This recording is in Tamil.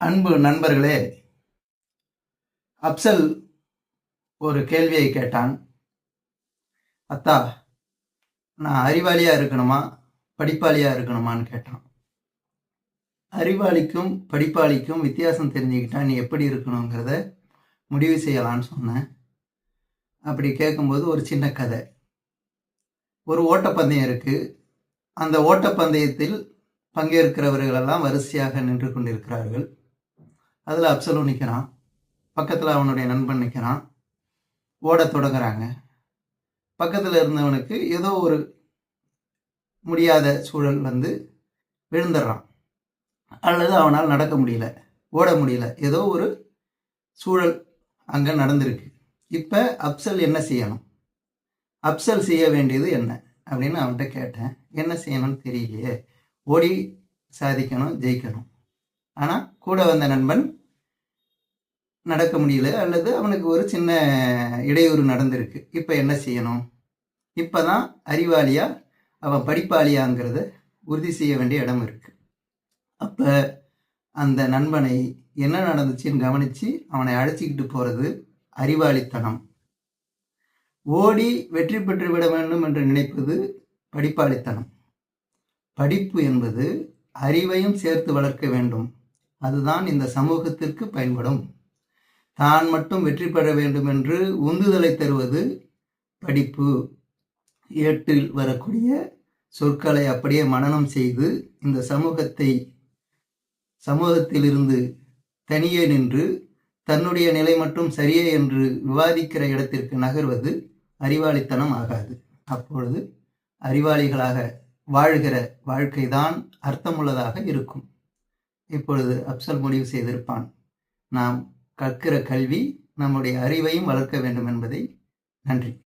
அன்பு நண்பர்களே, அப்சல் ஒரு கேள்வியை கேட்டான். அத்தா, நான் அறிவாளியா இருக்கணுமா படிப்பாளியா இருக்கணுமான்னு கேட்டான். அறிவாளிக்கும் படிப்பாளிக்கும் வித்தியாசம் தெரிஞ்சுக்கிட்டா நீ எப்படி இருக்கணுங்கிறத முடிவு செய்யலான்னு சொன்னேன். அப்படி கேட்கும்போது ஒரு சின்ன கதை. ஒரு ஓட்டப்பந்தயம் இருக்கு. அந்த ஓட்டப்பந்தயத்தில் பங்கேற்கிறவர்களெல்லாம் வரிசையாக நின்று கொண்டிருக்கிறார்கள். அதில் அப்சலும் நிற்கிறான். பக்கத்தில் அவனுடைய நண்பன் நிற்கிறான். ஓடத் தொடங்குறாங்க. பக்கத்தில் இருந்தவனுக்கு ஏதோ ஒரு முடியாத சூழல் வந்து விழுந்துடுறான், அல்லது அவனால் நடக்க முடியல, ஓட முடியல, ஏதோ ஒரு சூழல் அங்கே நடந்திருக்கு. இப்போ அப்சல் என்ன செய்யணும்? அப்சல் செய்ய வேண்டியது என்ன அப்படின்னு அவன்கிட்ட கேட்டேன். என்ன செய்யணும்னு தெரியலையே, ஓடி சாதிக்கணும், ஜெயிக்கணும். ஆனால் கூட வந்த நண்பன் நடக்க முடியல, அல்லது அவனுக்கு ஒரு சின்ன இடையூறு நடந்திருக்கு. இப்போ என்ன செய்யணும்? இப்போ தான் அறிவாளியா அவன் படிப்பாளியாங்கிறத உறுதி செய்ய வேண்டிய இடம் இருக்கு. அப்போ அந்த நண்பனை என்ன நடந்துச்சுன்னு கவனித்து அவனை அழைச்சிக்கிட்டு போகிறது அறிவாளித்தனம். ஓடி வெற்றி பெற்று விட வேண்டும் என்று நினைப்பது படிப்பாளித்தனம். படிப்பு என்பது அறிவையும் சேர்த்து வளர்க்க வேண்டும். அதுதான் இந்த சமூகத்திற்கு பயன்படும். தான் மட்டும் வெற்றி பெற வேண்டும் என்று உந்துதலை தருவது படிப்பு. ஏட்டில் வரக்கூடிய சொற்களை அப்படியே மனனம் செய்து இந்த சமூகத்திலிருந்து தனியே நின்று தன்னுடைய நிலை மட்டும் சரியே என்று விவாதிக்கிற இடத்திற்கு நகர்வது அறிவாளித்தனம் ஆகாது. அப்பொழுது அறிவாளிகளாக வாழ்கிற வாழ்க்கைதான் அர்த்தமுள்ளதாக இருக்கும். இப்பொழுது அப்சல் முடிவு செய்திருப்பான், நாம் கற்கிற கல்வி நம்முடைய அறிவையும் வளர்க்க வேண்டும் என்பதை. நன்றி.